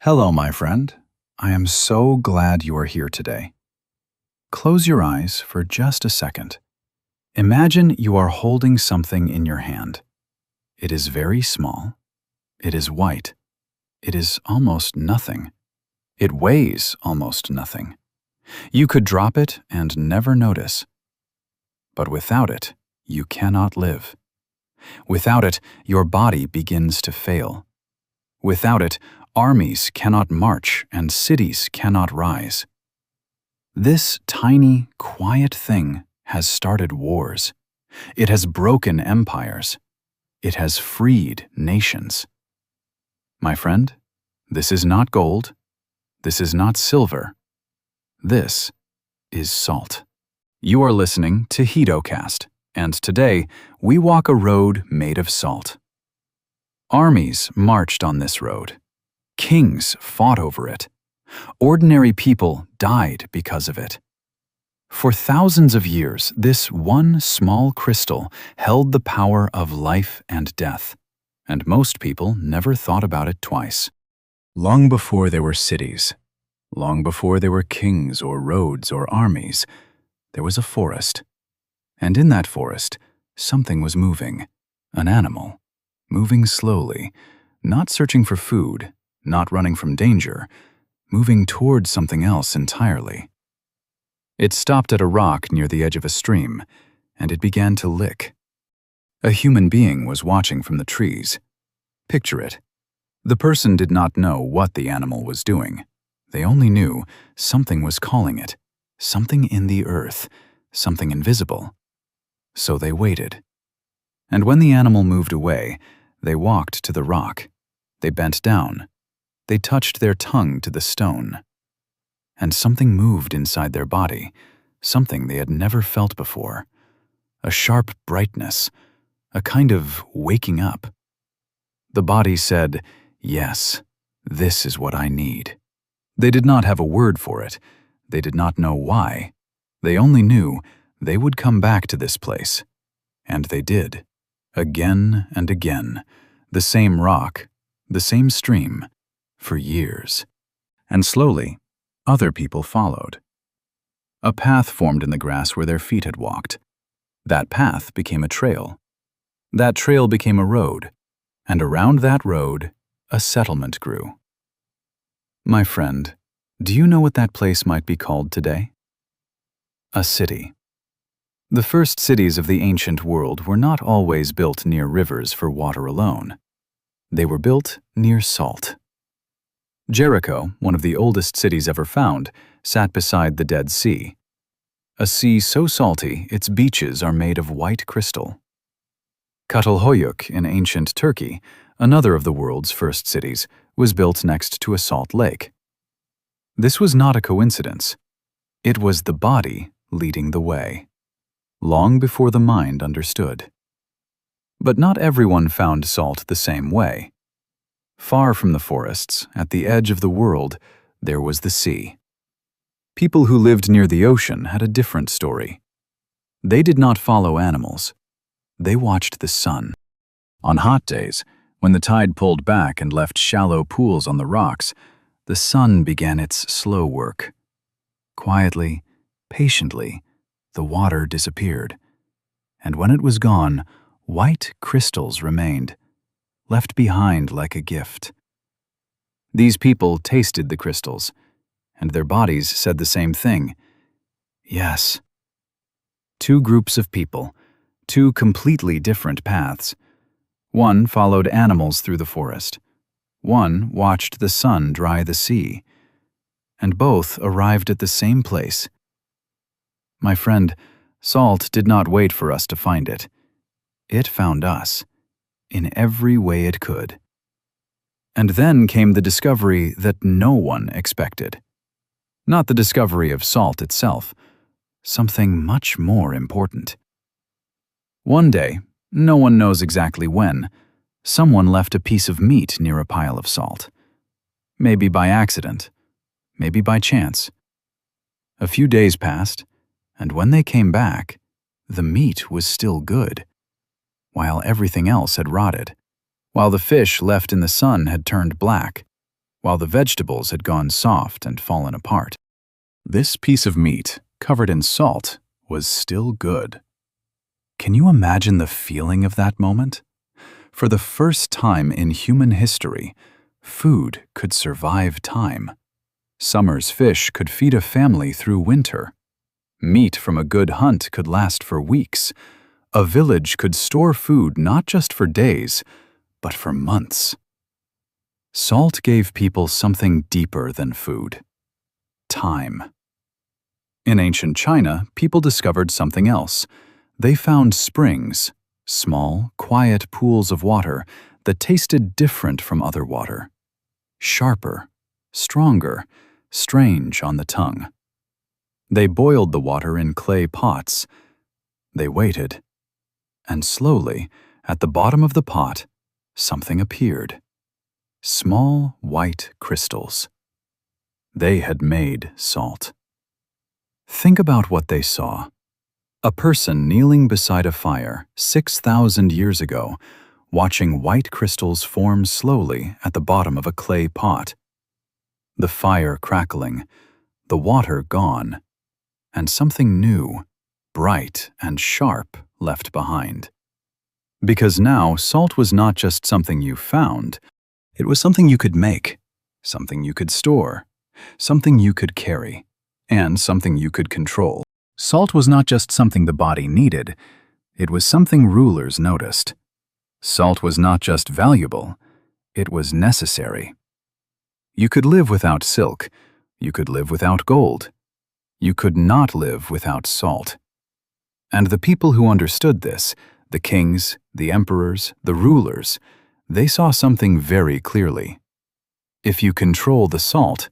Hello, my friend. I am so glad you are here today. Close your eyes for just a second. Imagine you are holding something in your hand. It is very small. It is white. It is almost nothing. It weighs almost nothing. You could drop it and never notice. But without it, you cannot live. Without it, your body begins to fail. Without it, armies cannot march and cities cannot rise. This tiny, quiet thing has started wars. It has broken empires. It has freed nations. My friend, this is not gold. This is not silver. This is salt. You are listening to HitoCast, and today we walk a road made of salt. Armies marched on this road. Kings fought over it. Ordinary people died because of it. For thousands of years, this one small crystal held the power of life and death, and most people never thought about it twice. Long before there were cities, long before there were kings or roads or armies, there was a forest. And in that forest, something was moving, an animal, moving slowly, not searching for food, not running from danger, moving towards something else entirely. It stopped at a rock near the edge of a stream, and it began to lick. A human being was watching from the trees. Picture it. The person did not know what the animal was doing. They only knew something was calling it, something in the earth, something invisible. So they waited. And when the animal moved away, they walked to the rock. They bent down. They touched their tongue to the stone. And something moved inside their body, something they had never felt before. A sharp brightness, a kind of waking up. The body said, "Yes, this is what I need." They did not have a word for it. They did not know why. They only knew they would come back to this place. And they did. Again and again. The same rock, the same stream, for years. And slowly, other people followed. A path formed in the grass where their feet had walked. That path became a trail. That trail became a road. And around that road, a settlement grew. My friend, do you know what that place might be called today? A city. The first cities of the ancient world were not always built near rivers for water alone. They were built near salt. Jericho, one of the oldest cities ever found, sat beside the Dead Sea. A sea so salty its beaches are made of white crystal. Çatalhöyük in ancient Turkey, another of the world's first cities, was built next to a salt lake. This was not a coincidence. It was the body leading the way, long before the mind understood. But not everyone found salt the same way. Far from the forests, at the edge of the world, there was the sea. People who lived near the ocean had a different story. They did not follow animals. They watched the sun. On hot days, when the tide pulled back and left shallow pools on the rocks, the sun began its slow work. Quietly, patiently, the water disappeared. And when it was gone, white crystals remained, left behind like a gift. These people tasted the crystals, and their bodies said the same thing. Yes. Two groups of people, two completely different paths. One followed animals through the forest. One watched the sun dry the sea. And both arrived at the same place. My friend, salt did not wait for us to find it. It found us, in every way it could. And then came the discovery that no one expected. Not the discovery of salt itself, something much more important. One day, no one knows exactly when, someone left a piece of meat near a pile of salt. Maybe by accident, maybe by chance. A few days passed, and when they came back, the meat was still good, while everything else had rotted, while the fish left in the sun had turned black, while the vegetables had gone soft and fallen apart. This piece of meat, covered in salt, was still good. Can you imagine the feeling of that moment? For the first time in human history, food could survive time. Summer's fish could feed a family through winter. Meat from a good hunt could last for weeks. A village could store food not just for days, but for months. Salt gave people something deeper than food: time. In ancient China, people discovered something else. They found springs, small, quiet pools of water that tasted different from other water. Sharper, stronger, strange on the tongue. They boiled the water in clay pots. They waited. And slowly, at the bottom of the pot, something appeared. Small white crystals. They had made salt. Think about what they saw. A person kneeling beside a fire 6,000 years ago, watching white crystals form slowly at the bottom of a clay pot. The fire crackling, the water gone, and something new, bright and sharp, left behind. Because now salt was not just something you found, it was something you could make, something you could store, something you could carry, and something you could control. Salt was not just something the body needed, it was something rulers noticed. Salt was not just valuable, it was necessary. You could live without silk, you could live without gold. You could not live without salt. And the people who understood this, the kings, the emperors, the rulers, they saw something very clearly. If you control the salt,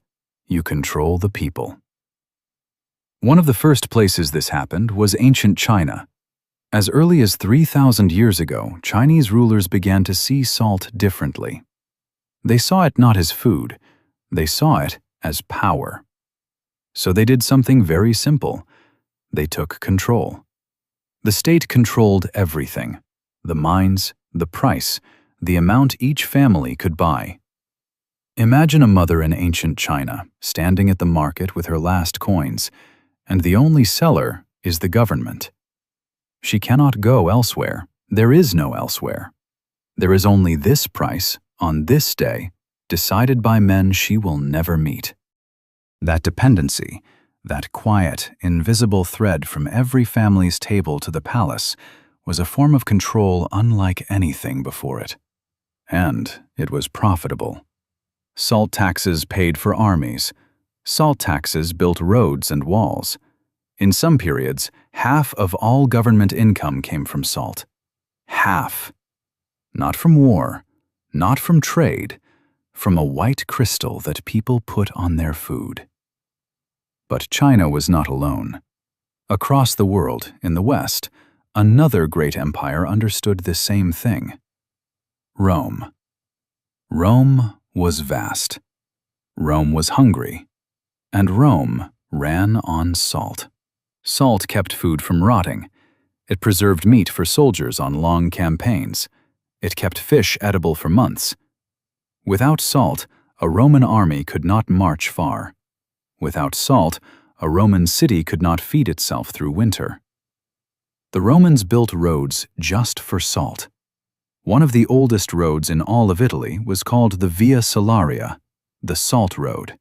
you control the people. One of the first places this happened was ancient China. As early as 3,000 years ago, Chinese rulers began to see salt differently. They saw it not as food, they saw it as power. So they did something very simple. They took control. The state controlled everything: the mines, the price, the amount each family could buy. Imagine a mother in ancient China standing at the market with her last coins, and the only seller is the government. She cannot go elsewhere. There is no elsewhere. There is only this price, on this day, decided by men she will never meet. That dependency, that quiet, invisible thread from every family's table to the palace, was a form of control unlike anything before it. And it was profitable. Salt taxes paid for armies. Salt taxes built roads and walls. In some periods, half of all government income came from salt. Half. Not from war, not from trade, from a white crystal that people put on their food. But China was not alone. Across the world, in the West, another great empire understood this same thing: Rome. Rome was vast. Rome was hungry. And Rome ran on salt. Salt kept food from rotting. It preserved meat for soldiers on long campaigns. It kept fish edible for months. Without salt, a Roman army could not march far. Without salt, a Roman city could not feed itself through winter. The Romans built roads just for salt. One of the oldest roads in all of Italy was called the Via Salaria, the Salt Road.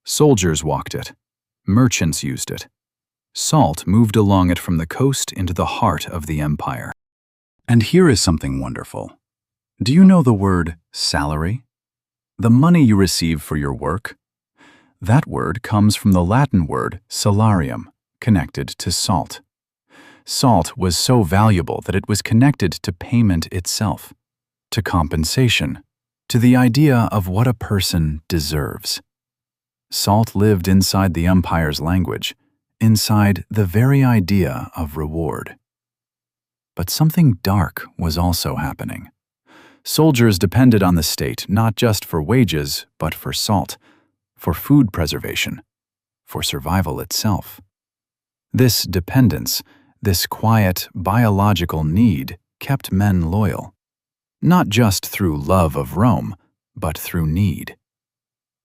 Soldiers walked it. Merchants used it. Salt moved along it from the coast into the heart of the empire. And here is something wonderful. Do you know the word salary? The money you receive for your work? That word comes from the Latin word salarium, connected to salt. Salt was so valuable that it was connected to payment itself, to compensation, to the idea of what a person deserves. Salt lived inside the empire's language, inside the very idea of reward. But something dark was also happening. Soldiers depended on the state not just for wages, but for salt, for food preservation, for survival itself. This dependence, this quiet biological need, kept men loyal, not just through love of Rome, but through need.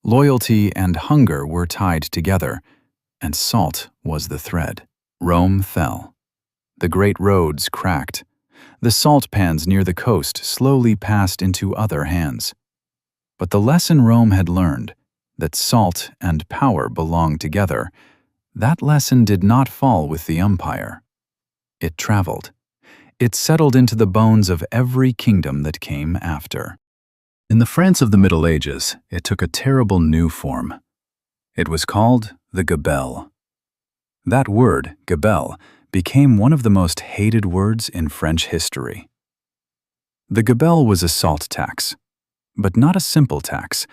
Loyalty and hunger were tied together, and salt was the thread. Rome fell. The great roads cracked. The salt pans near the coast slowly passed into other hands. But the lesson Rome had learned, that salt and power belong together, that lesson did not fall with the empire. It traveled. It settled into the bones of every kingdom that came after. In the France of the Middle Ages, it took a terrible new form. It was called the Gabelle. That word, Gabelle, became one of the most hated words in French history. The Gabelle was a salt tax, but not a simple tax.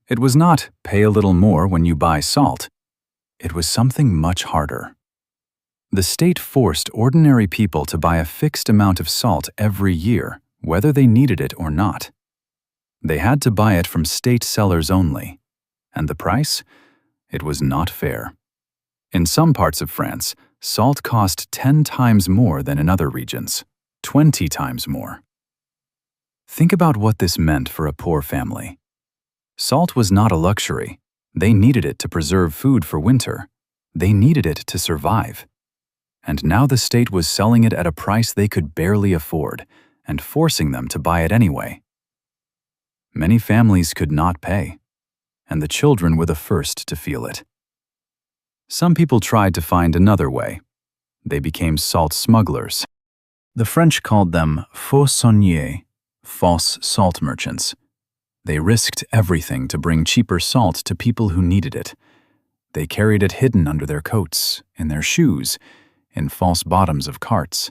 It was not pay a little more when you buy salt. It was something much harder. The state forced ordinary people to buy a fixed amount of salt every year, whether they needed it or not. They had to buy it from state sellers only. And the price? It was not fair. In some parts of France, salt cost 10 times more than in other regions, 20 times more. Think about what this meant for a poor family. Salt was not a luxury. They needed it to preserve food for winter. They needed it to survive. And now the state was selling it at a price they could barely afford and forcing them to buy it anyway. Many families could not pay, and the children were the first to feel it. Some people tried to find another way. They became salt smugglers. The French called them faux sauniers, false salt merchants. They risked everything to bring cheaper salt to people who needed it. They carried it hidden under their coats, in their shoes, in false bottoms of carts.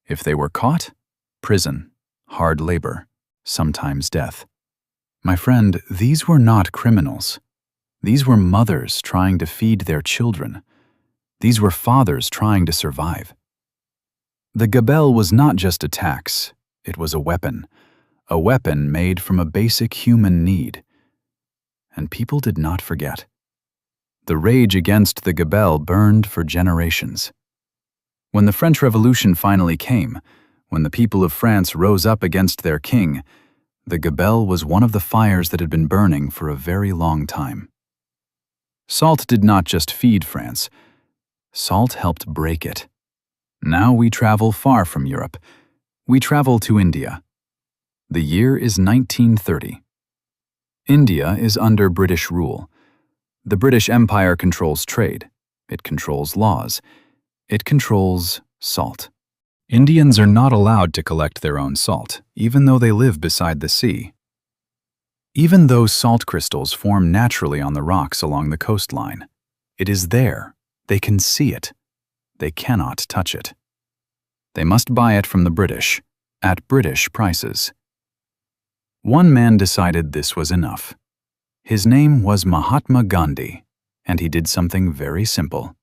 If they were caught, prison, hard labor, sometimes death. My friend, these were not criminals. These were mothers trying to feed their children. These were fathers trying to survive. The Gabelle was not just a tax, it was a weapon made from a basic human need. And people did not forget. The rage against the Gabelle burned for generations. When the French Revolution finally came, when the people of France rose up against their king, the Gabelle was one of the fires that had been burning for a very long time. Salt did not just feed France. Salt helped break it. Now we travel far from Europe. We travel to India. The year is 1930. India is under British rule. The British Empire controls trade. It controls laws. It controls salt. Indians are not allowed to collect their own salt, even though they live beside the sea. Even though salt crystals form naturally on the rocks along the coastline, it is there. They can see it. They cannot touch it. They must buy it from the British, at British prices. One man decided this was enough. His name was Mahatma Gandhi, and he did something very simple.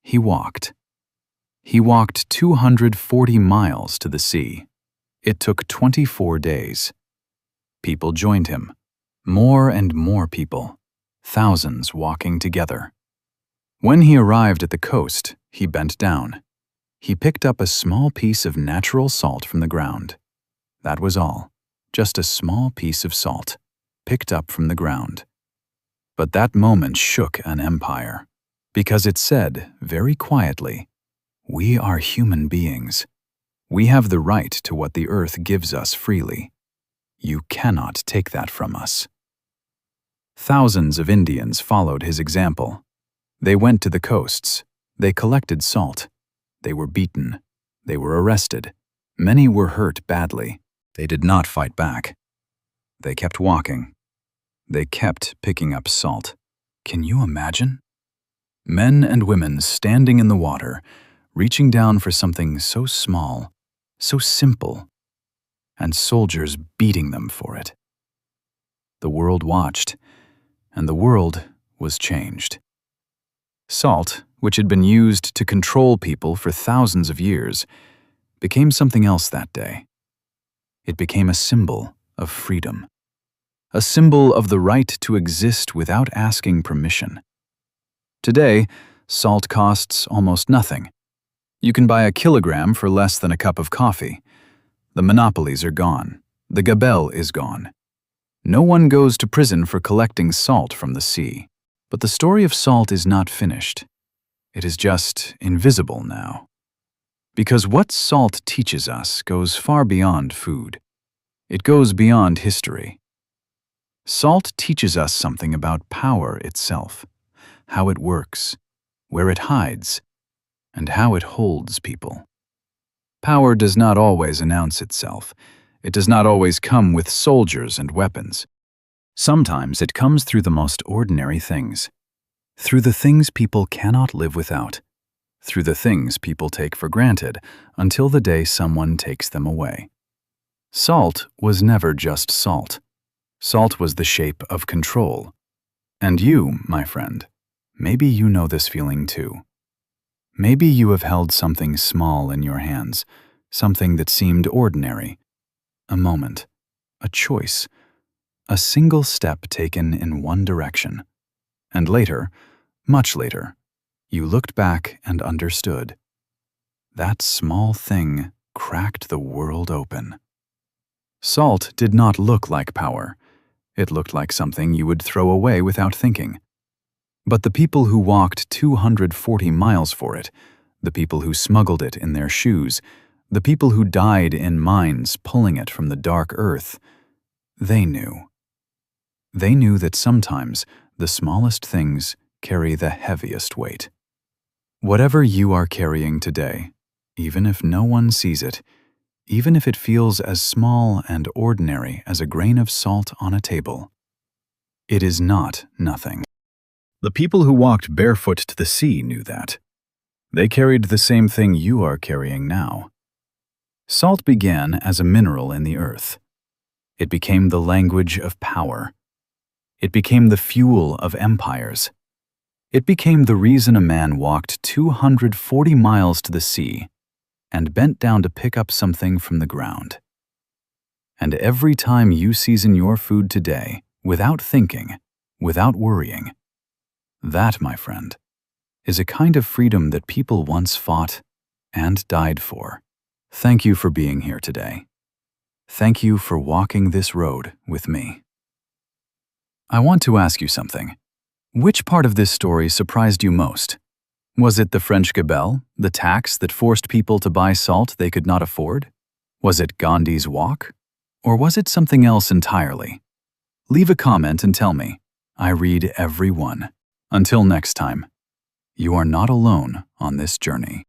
He walked. He walked 240 miles to the sea. It took 24 days. People joined him. More and more people. Thousands walking together. When he arrived at the coast, he bent down. He picked up a small piece of natural salt from the ground. That was all. Just a small piece of salt, picked up from the ground. But that moment shook an empire, because it said, very quietly, "We are human beings. We have the right to what the earth gives us freely. You cannot take that from us." Thousands of Indians followed his example. They went to the coasts. They collected salt. They were beaten. They were arrested. Many were hurt badly. They did not fight back. They kept walking. They kept picking up salt. Can you imagine? Men and women standing in the water, reaching down for something so small, so simple, and soldiers beating them for it. The world watched, and the world was changed. Salt, which had been used to control people for thousands of years, became something else that day. It became a symbol of freedom, a symbol of the right to exist without asking permission. Today, salt costs almost nothing. You can buy a kilogram for less than a cup of coffee. The monopolies are gone. The Gabelle is gone. No one goes to prison for collecting salt from the sea. But the story of salt is not finished. It is just invisible now. Because what salt teaches us goes far beyond food. It goes beyond history. Salt teaches us something about power itself, how it works, where it hides, and how it holds people. Power does not always announce itself. It does not always come with soldiers and weapons. Sometimes it comes through the most ordinary things, through the things people cannot live without, through the things people take for granted until the day someone takes them away. Salt was never just salt. Salt was the shape of control. And you, my friend, maybe you know this feeling too. Maybe you have held something small in your hands, something that seemed ordinary. A moment, a choice, a single step taken in one direction. And later, much later, you looked back and understood. That small thing cracked the world open. Salt did not look like power. It looked like something you would throw away without thinking. But the people who walked 240 miles for it, the people who smuggled it in their shoes, the people who died in mines pulling it from the dark earth, they knew. They knew that sometimes the smallest things carry the heaviest weight. Whatever you are carrying today, even if no one sees it, even if it feels as small and ordinary as a grain of salt on a table, it is not nothing. The people who walked barefoot to the sea knew that. They carried the same thing you are carrying now. Salt began as a mineral in the earth. It became the language of power. It became the fuel of empires. It became the reason a man walked 240 miles to the sea and bent down to pick up something from the ground. And every time you season your food today, without thinking, without worrying, that, my friend, is a kind of freedom that people once fought and died for. Thank you for being here today. Thank you for walking this road with me. I want to ask you something. Which part of this story surprised you most? Was it the French Gabelle, the tax that forced people to buy salt they could not afford? Was it Gandhi's walk? Or was it something else entirely? Leave a comment and tell me. I read every one. Until next time, you are not alone on this journey.